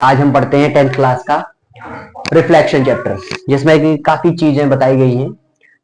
आज हम पढ़ते हैं 10th क्लास का रिफ्लेक्शन चैप्टर, जिसमें कि काफी चीजें बताई गई हैं।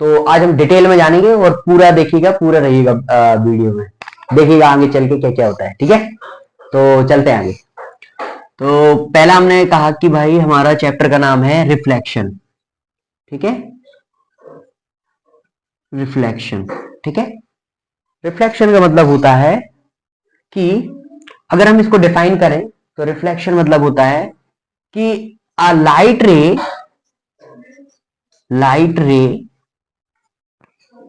तो आज हम डिटेल में जानेंगे और पूरा देखिएगा, पूरा रहिएगा वीडियो में, देखिएगा आगे चल के क्या क्या होता है। ठीक है, तो चलते हैं आगे। तो पहला हमने कहा कि भाई हमारा चैप्टर का नाम है रिफ्लेक्शन। ठीक है, रिफ्लेक्शन। ठीक है, रिफ्लेक्शन का मतलब होता है कि अगर हम इसको डिफाइन करें तो रिफ्लेक्शन मतलब होता है कि a लाइट रे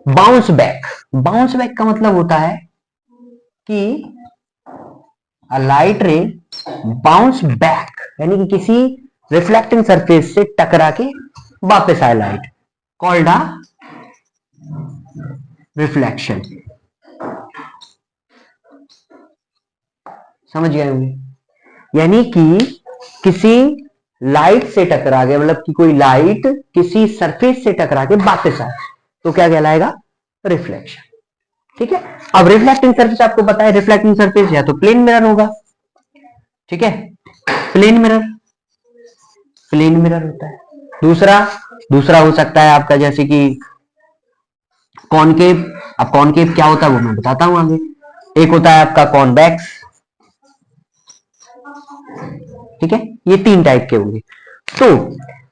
बाउंस बैक। बाउंस बैक का मतलब होता है कि a लाइट रे बाउंस बैक, यानी कि किसी रिफ्लेक्टिंग सरफेस से टकरा के वापस आए लाइट, कॉल्ड अ रिफ्लेक्शन। समझ गए होंगे? यानी कि किसी लाइट से टकरा के, मतलब कि कोई लाइट किसी सरफेस से टकरा के वापस आए तो क्या कहलाएगा? रिफ्लेक्शन। ठीक है, अब रिफ्लेक्टिंग सरफेस आपको पता है, रिफ्लेक्टिंग सरफेस या तो प्लेन मिरर होगा। ठीक है, प्लेन मिरर, प्लेन मिरर होता है। दूसरा हो सकता है आपका जैसे कि कॉनकेव। अब कॉनकेव क्या होता है वो मैं बताता हूं आगे। एक होता है आपका कॉन्वेक्स। ठीक है, ये तीन टाइप के होंगे। तो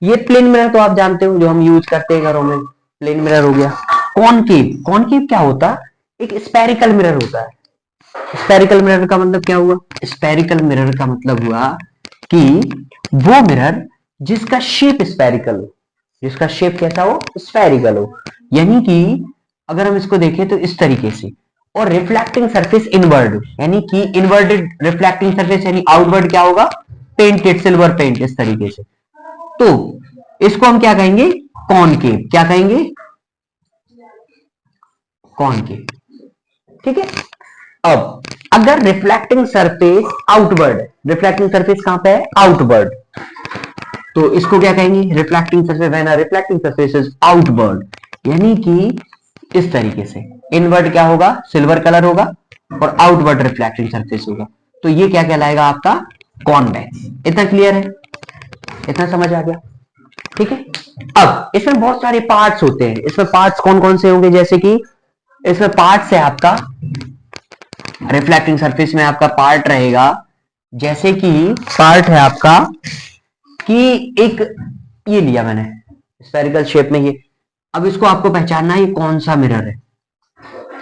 ये प्लेन मिरर तो आप जानते हो, जो हम यूज करते हैं घरों में, प्लेन मिरर हो गया। कॉनकेव, कॉनकेव क्या होता है? एक स्पेरिकल मिरर होता है। स्पेरिकल मिरर का मतलब क्या हुआ? स्पेरिकल मिरर का मतलब हुआ कि वो मिरर जिसका शेप स्पेरिकल हो, जिसका शेप कैसा हो? स्पेरिकल हो। यानी कि अगर हम इसको देखें तो इस तरीके से, और रिफ्लेक्टिंग सरफेस इनवर्ड, यानी कि इनवर्टेड रिफ्लेक्टिंग सरफेस, यानी आउटवर्ड क्या होगा? पेंटेड, सिल्वर पेंट, इस तरीके से। तो इसको हम क्या कहेंगे? कॉनकेव। क्या कहेंगे? कॉनकेव। ठीक है, अब अगर reflecting surface outward, reflecting surface कहां पे है? आउटवर्ड, तो इसको क्या कहेंगे? Reflecting surface, when a reflecting surface is outward, यानी कि इस तरीके से। इनवर्ड क्या होगा? सिल्वर कलर होगा, और आउटवर्ड रिफ्लेक्टिंग सरफेस होगा। तो ये क्या कहलाएगा? आपका कॉन्वेक्स। इतना क्लियर है? इतना समझ आ गया? ठीक है, अब इसमें बहुत सारे पार्ट्स होते हैं। इसमें पार्ट्स कौन कौन से होंगे? जैसे कि इसमें पार्ट्स है आपका, रिफ्लेक्टिंग सरफेस में आपका पार्ट रहेगा, जैसे कि पार्ट है आपका कि एक ये लिया मैंने स्फेरिकल शेप में ये। अब इसको आपको पहचानना है ये कौन सा मिरर है,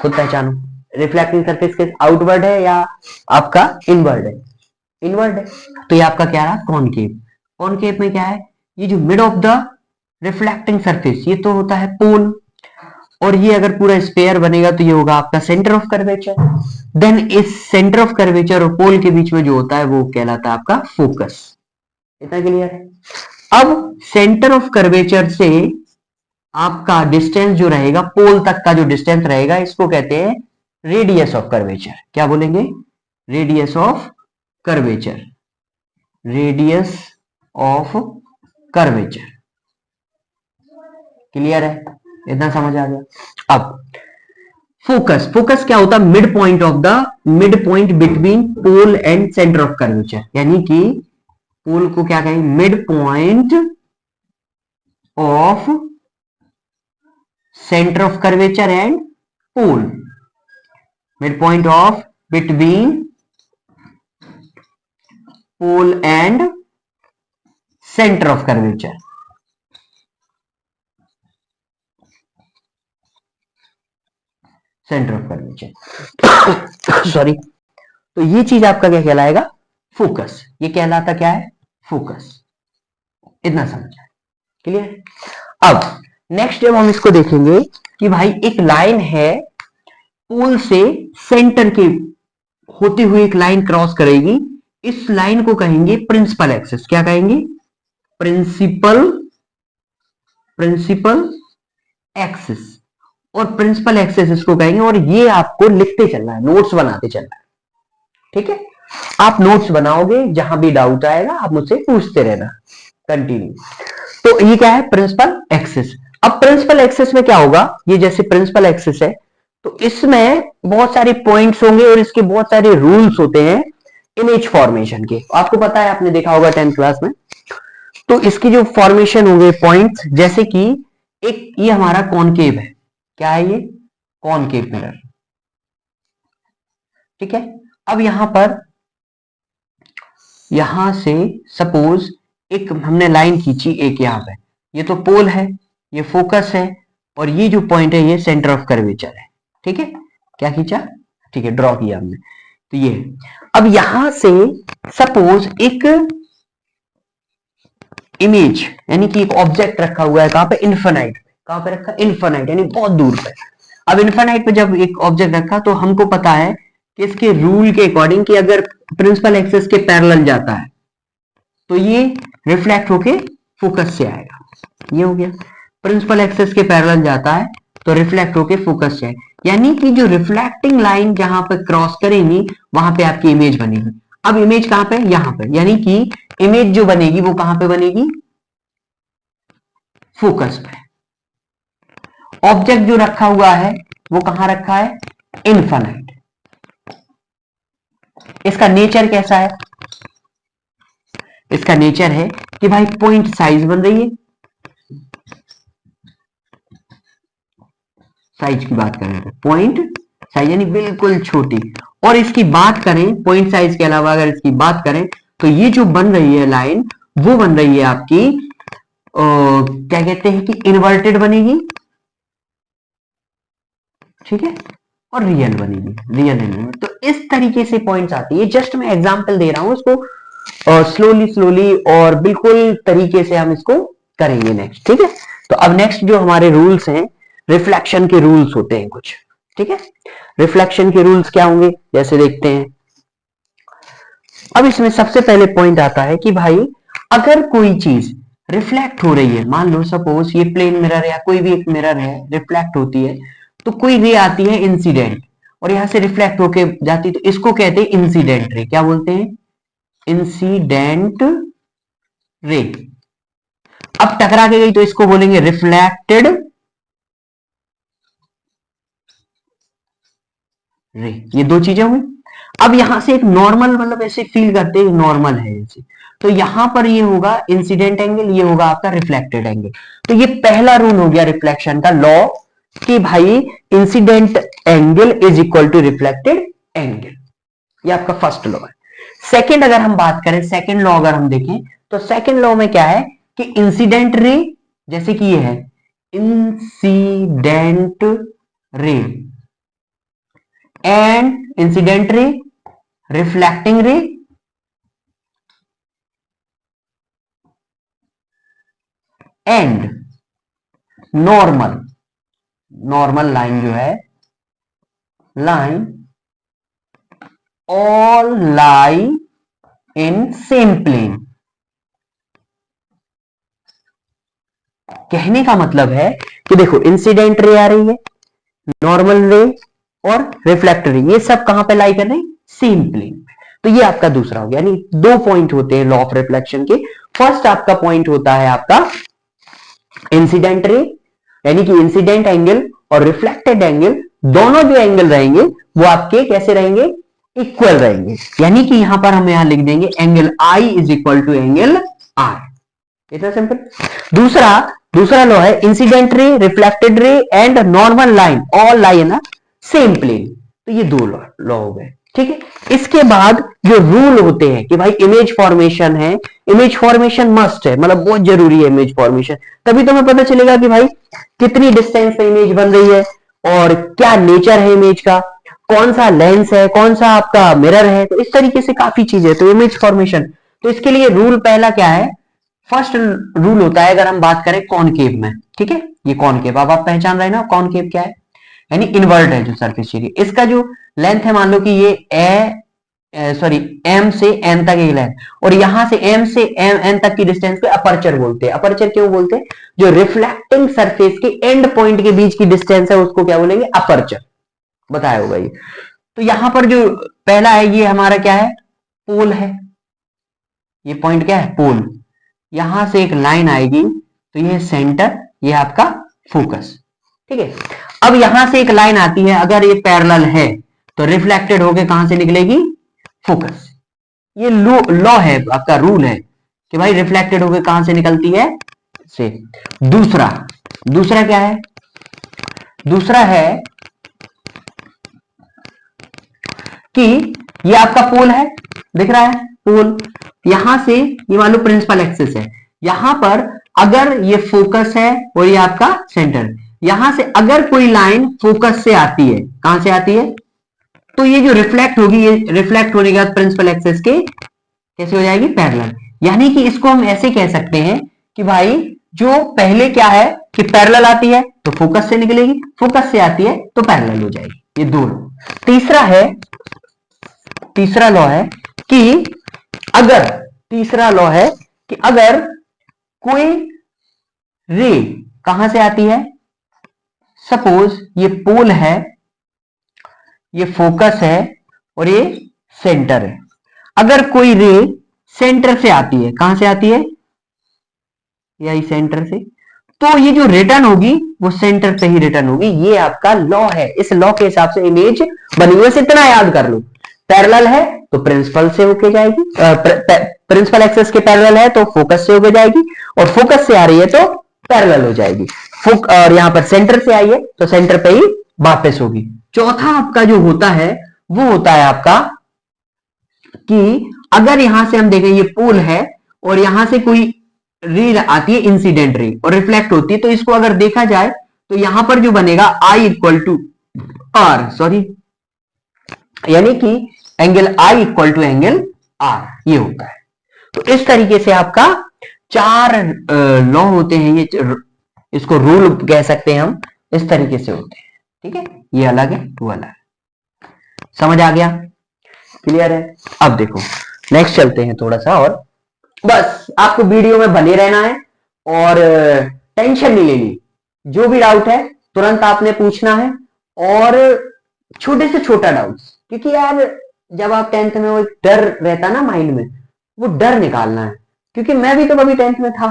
खुद पहचानो। रिफ्लेक्टिंग सरफेस के आउटवर्ड है या आपका इनवर्ड है? इनवर्ड है, तो ये आपका क्या रहा? कॉनकेव। कॉनकेव में क्या है? ये जो mid of the reflecting surface, ये तो होता है पोल, और ये अगर पूरा स्पेयर बनेगा तो ये होगा आपका सेंटर ऑफ कर्वेचर। देन इस सेंटर ऑफ कर्वेचर और पोल के बीच में जो होता है वो कहलाता है आपका फोकस। इतना क्लियर है? अब सेंटर ऑफ कर्वेचर से आपका डिस्टेंस जो रहेगा, पोल तक का जो डिस्टेंस रहेगा, इसको कहते हैं रेडियस ऑफ कर्वेचर। क्या बोलेंगे? Radius of curvature, radius of curvature. Clear है? इतना समझ आ गया? अब फोकस, फोकस क्या होता है? Mid point of the, mid point between pole and centre of curvature, यानी कि पोल को क्या कहेंगे? Mid point of centre of curvature and pole, mid point of between pole and centre of curvature. Centre of curvature sorry. तो ये चीज आपका क्या कहलाएगा? फोकस। ये कहलाता क्या है? फोकस। इतना समझ आए? क्लियर? अब नेक्स्ट जब हम इसको देखेंगे कि भाई एक लाइन है, पोल से सेंटर के होते हुए एक लाइन क्रॉस करेगी, इस लाइन को कहेंगे प्रिंसिपल एक्सिस। क्या कहेंगे? Principal, principal axis. और प्रिंसिपल एक्सिस इसको कहेंगे, और ये आपको लिखते चलना है, नोट्स बनाते चलना है। ठीक है, आप नोट्स बनाओगे, जहां भी डाउट आएगा आप मुझसे पूछते रहना कंटिन्यू। तो ये क्या है? Principal axis. अब प्रिंसिपल एक्सिस में क्या होगा? ये जैसे प्रिंसिपल एक्सिस है, तो इसमें बहुत सारे पॉइंट्स होंगे और इसके बहुत सारे रूल्स होते हैं इमेज फॉर्मेशन के। आपको पता है, आपने देखा होगा 10th क्लास में। तो इसकी जो फॉर्मेशन हो गए पॉइंट्स, जैसे कि एक ये हमारा कॉनकेव है, क्या है ये, कॉनकेव मिरर, ठीक है। अब यहां पर, यहां से सपोज एक हमने लाइन खींची एक यहां पे, ये तो पोल है, ये फोकस है, और ये जो पॉइंट है ये सेंटर ऑफ कर्वेचर है, ठीक है। क्या खींचा, ठीक है, ड्रॉ किया हमने, तो ये। अब यहां से सपोज एक इमेज यानी कि एक ऑब्जेक्ट रखा हुआ है, कहां पे, इन्फिनाइट पे। कहां पे रखा, इन्फिनाइट यानी बहुत दूर पे। अब इन्फिनाइट पे जब एक ऑब्जेक्ट रखा तो हमको पता है कि इसके रूल के अकॉर्डिंग कि अगर प्रिंसिपल एक्सिस के पैरेलल जाता है तो ये रिफ्लेक्ट होके फोकस से आएगा, ये हो गया। प्रिंसिपल एक्सिस के पैरेलल जाता है तो रिफ्लेक्ट होके फोकस से, यानी कि जो रिफ्लेक्टिंग लाइन जहां पे क्रॉस करेंगी वहां पे आपकी इमेज बनेगी। अब इमेज कहां पे, यहां पे, यानी कि इमेज जो बनेगी वो कहां पे बनेगी, फोकस पे। ऑब्जेक्ट जो रखा हुआ है वो कहां रखा है, इनफाइनाइट। इसका नेचर कैसा है, इसका नेचर है कि भाई पॉइंट साइज बन रही है, साइज की बात करें तो पॉइंट साइज यानी बिल्कुल छोटी। और इसकी बात करें पॉइंट साइज के अलावा, अगर इसकी बात करें तो ये जो बन रही है लाइन वो बन रही है आपकी क्या कहते हैं कि इन्वर्टेड बनेगी, ठीक है, और रियल बनेगी, रियल एलिमेंट। तो इस तरीके से पॉइंट्स आती है। जस्ट मैं एग्जांपल दे रहा हूं इसको, स्लोली स्लोली और बिल्कुल तरीके से हम इसको करेंगे नेक्स्ट, ठीक है। तो अब नेक्स्ट जो हमारे रूल्स हैं, रिफ्लेक्शन के रूल्स होते हैं कुछ, ठीक है। रिफ्लेक्शन के रूल्स क्या होंगे, जैसे देखते हैं। अब इसमें सबसे पहले पॉइंट आता है कि भाई अगर कोई चीज रिफ्लेक्ट हो रही है, मान लो सपोज ये प्लेन मिरर या कोई भी एक मिरर है, रिफ्लेक्ट होती है, तो कोई रे आती है इंसिडेंट और यहां से रिफ्लेक्ट होके जाती है, तो इसको कहते हैं इंसिडेंट रे। क्या बोलते हैं, इंसिडेंट रे। अब टकरा के गई तो इसको बोलेंगे रिफ्लेक्टेड रे। ये दो चीजें हुई। अब यहां से एक नॉर्मल, मतलब ऐसे फील करते हैं नॉर्मल है ऐसे, तो यहां पर ये होगा इंसिडेंट एंगल, ये होगा आपका रिफ्लेक्टेड एंगल। तो ये पहला रूल हो गया रिफ्लेक्शन का लॉ कि भाई incident angle is equal to reflected angle, ये आपका फर्स्ट लॉ है। सेकंड अगर हम बात करें, सेकंड लॉ अगर हम देखें तो सेकंड लॉ में क्या है कि इंसिडेंट रे, जैसे कि ये है incident ray and incident ray, reflecting ray and normal, normal line जो है, line all lie in same plane. कहने का मतलब है कि देखो इंसिडेंट रे आ रही है, नॉर्मल रे और रिफ्लेक्टर रे, ये सब कहां पे लाई कर रहे हैं, सेम प्लेन पे। तो ये आपका दूसरा हो गया, यानी दो पॉइंट होते हैं लॉ ऑफ रिफ्लेक्शन के। फर्स्ट आपका पॉइंट होता है आपका इंसिडेंट रे, यानी कि इंसिडेंट एंगल और रिफ्लेक्टेड एंगल दोनों जो एंगल रहेंगे वो आपके कैसे रहेंगे, इक्वल रहेंगे। यानी कि यहां पर हम यहां लिख देंगे angle I is equal to angle R, इतना सिंपल। दूसरा लॉ है incident ray, reflected ray and normal line all lie in same plane. तो ये दो लॉ हो गए, ठीक है। इसके बाद जो रूल होते हैं कि भाई इमेज फॉर्मेशन है, इमेज फॉर्मेशन मस्ट है, मतलब बहुत जरूरी है इमेज फॉर्मेशन, तभी तो हमें पता चलेगा कि भाई कितनी डिस्टेंस पे इमेज बन रही है और क्या नेचर है इमेज का, कौन सा लेंस है, कौन सा आपका मिरर है। तो इस तरीके से काफी चीजें, तो इमेज फॉर्मेशन, तो इसके लिए रूल पहला क्या है, फर्स्ट रूल होता है अगर हम बात करें कॉनकेव में, ठीक है। ये कॉनकेव, अब आप पहचान रहे ना कॉनकेव क्या है, यानी इन्वर्ट है जो सरफेस एरिया। इसका जो लेंथ है, मान लो कि ये एम से एन तक एक लेंथ, और यहां से एम से एन तक की डिस्टेंस पे अपर्चर बोलते हैं। अपर्चर क्यों बोलते हैं, जो रिफ्लेक्टिंग सरफेस के एंड पॉइंट के बीच की डिस्टेंस है उसको क्या बोलेंगे, अपर्चर, बताया होगा ये। तो यहां पर जो पहला है ये हमारा क्या है, पोल है, ये पॉइंट क्या है, पोल। यहां से एक लाइन आएगी तो ये सेंटर, ये आपका फोकस, ठीक है। अब यहां से एक लाइन आती है, अगर ये पैरेलल है तो रिफ्लेक्टेड होके कहां से निकलेगी, फोकस, ये लॉ है आपका, रूल है कि भाई रिफ्लेक्टेड होकर कहां से निकलती है, से। दूसरा दूसरा क्या है, दूसरा है कि ये आपका पोल है, दिख रहा है पोल, यहां से ये मान लो प्रिंसिपल एक्सिस है, यहां पर अगर ये फोकस है और ये आपका सेंटर, यहां से अगर कोई लाइन फोकस से आती है, कहां से आती है, तो ये जो रिफ्लेक्ट होगी, ये रिफ्लेक्ट होने के बाद प्रिंसिपल एक्सिस के कैसे हो जाएगी, पैरेलल। यानी कि इसको हम ऐसे कह सकते हैं कि भाई जो पहले क्या है कि पैरेलल आती है तो फोकस से निकलेगी, फोकस से आती है तो पैरेलल हो जाएगी, ये दोनों। तीसरा लॉ है कि अगर, तीसरा लॉ है कि अगर कोई रे कहां से आती है, सपोज ये पोल है, ये फोकस है और ये सेंटर है, अगर कोई रे सेंटर से आती है, कहां से आती है, यही सेंटर से, तो ये जो रिटर्न होगी वो सेंटर पे ही रिटर्न होगी। ये आपका लॉ है, इस लॉ के हिसाब से इमेज बनी हुई है। इतना याद कर लो, पैरेलल है तो प्रिंसिपल से होके जाएगी, प्रिंसिपल एक्सिस के पैरेलल है तो फोकस से होके जाएगी, और फोकस से आ रही है तो पैरेलल हो जाएगी, और यहां पर सेंटर से आई है तो सेंटर पे ही वापस होगी। चौथा आपका जो होता है वो होता है आपका कि अगर यहां से हम देखें ये पोल है और यहां से कोई रे आती है, इंसिडेंट रे, और रिफ्लेक्ट होती है, तो इसको अगर देखा जाए तो यहां पर जो बनेगा I equal to R, sorry, यानी कि angle I equal to angle R, ये होता है। तो इस तरीके से आपका 4 लॉ होते हैं, ये इसको रूल कह सकते हैं हम, इस तरीके से होते हैं। ठीक है, ये अलग है वो अलग है, समझ आ गया, क्लियर है। अब देखो नेक्स्ट चलते हैं थोड़ा सा, और बस आपको वीडियो में बने रहना है और टेंशन नहीं लेनी, जो भी डाउट है तुरंत आपने पूछना है, और छोटे से छोटा डाउट, क्योंकि यार जब आप 10th में वो डर रहता ना माइंड में, वो डर निकालना है, क्योंकि मैं भी तो कभी 10th में था,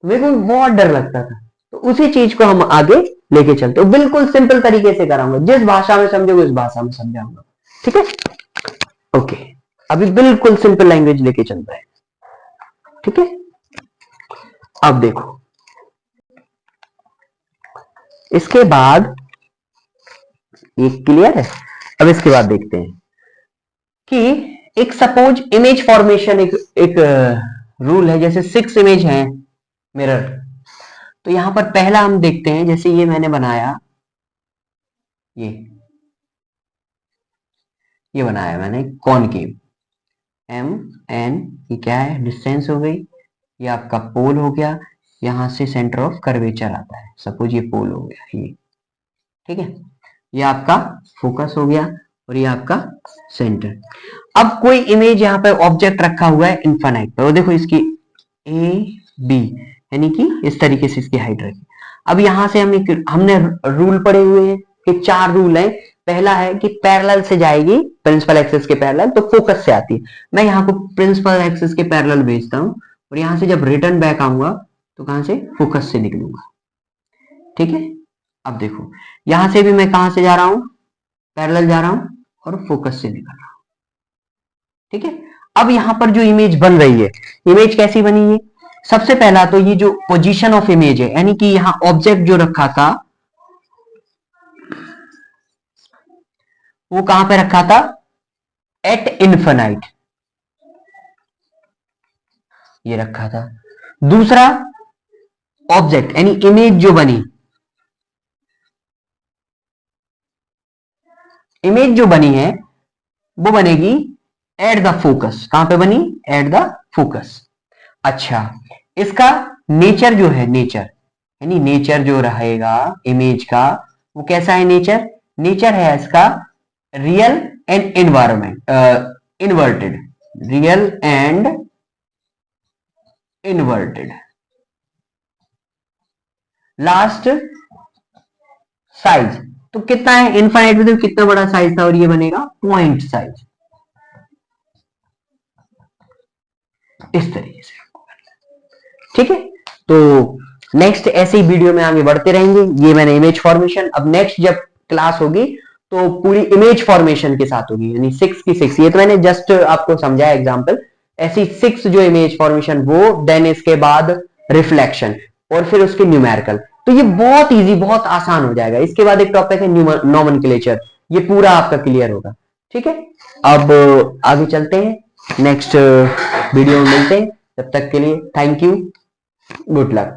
मेरे को बहुत डर लगता था, तो उसी चीज को हम आगे लेके चलते, बिल्कुल सिंपल तरीके से कराऊंगा, जिस भाषा में समझोगे उस भाषा में समझाऊंगा। ठीक है, ओके, अभी बिल्कुल सिंपल लैंग्वेज लेके चल रहा है। ठीक है, अब देखो इसके बाद, ये क्लियर है। अब इसके बाद देखते हैं कि एक सपोज इमेज फॉर्मेशन, एक रूल है, जैसे 6 इमेज है मिरर, तो यहां पर पहला हम देखते हैं, जैसे ये मैंने बनाया, ये बनाया मैंने कॉनकेव, MN, ये क्या है, डिस्टेंस हो गई, ये आपका पोल हो गया, यहां से सेंटर ऑफ कर्वेचर आता है, सपोज ये पोल हो गया ये, ठीक है, ये आपका फोकस हो गया और ये आपका सेंटर। अब कोई इमेज यहाँ पे ऑब्जेक्ट रखा हुआ है इन्फाइनाइट पर, देखो इसकी AB, यानी कि इस तरीके से इसकी हाइट रखी। अब यहां से हमने रूल पढ़े हुए हैं कि 4 रूल है। पहला है कि पैरेलल से जाएगी, प्रिंसिपल एक्सिस के पैरेलल, तो फोकस से आती है। मैं यहाँ को प्रिंसिपल एक्सिस के पैरेलल भेजता हूँ, और यहां से जब रिटर्न बैक आऊंगा तो कहां से, फोकस से निकलूंगा। ठीक है, अब देखो यहां से भी मैं कहां से जा रहा हूं, पैरेलल जा रहा हूं और फोकस से निकल रहा हूं। ठीक है, अब यहां पर जो इमेज बन रही है, इमेज कैसी बनी है, सबसे पहला तो ये जो पोजीशन ऑफ इमेज है, यानी कि यहां ऑब्जेक्ट जो रखा था वो कहां पे रखा था, एट इन्फिनाइट, ये रखा था। दूसरा ऑब्जेक्ट यानी इमेज जो बनी, इमेज जो बनी है वो बनेगी एट द फोकस, कहां पे बनी, एट द फोकस। अच्छा, इसका नेचर जो है, नेचर यानी नेचर जो रहेगा इमेज का, वो कैसा है नेचर, नेचर है इसका real and environment, inverted, real and inverted. Last size, तो कितना है, इनफाइनाइट में तो कितना बड़ा साइज था, और ये बनेगा पॉइंट साइज, इस तरीके से। ठीक है, तो नेक्स्ट ऐसे ही वीडियो में आगे बढ़ते रहेंगे। ये मैंने इमेज फॉर्मेशन, अब नेक्स्ट जब क्लास होगी तो पूरी इमेज फॉर्मेशन के साथ होगी, यानी 6 की 6। ये तो मैंने जस्ट आपको समझाया एग्जांपल। ऐसी 6 जो इमेज फॉर्मेशन वो, देन इसके बाद रिफ्लेक्शन, और फिर उसके न्यूमेरिकल। तो ये बहुत इजी, बहुत आसान हो जाएगा। इसके बाद एक टॉपिक है नोमेनक्लेचर, ये पूरा आपका क्लियर होगा। ठीक है, अब आगे चलते हैं, नेक्स्ट वीडियो में मिलते हैं। तब तक के लिए थैंक यू, गुड लक।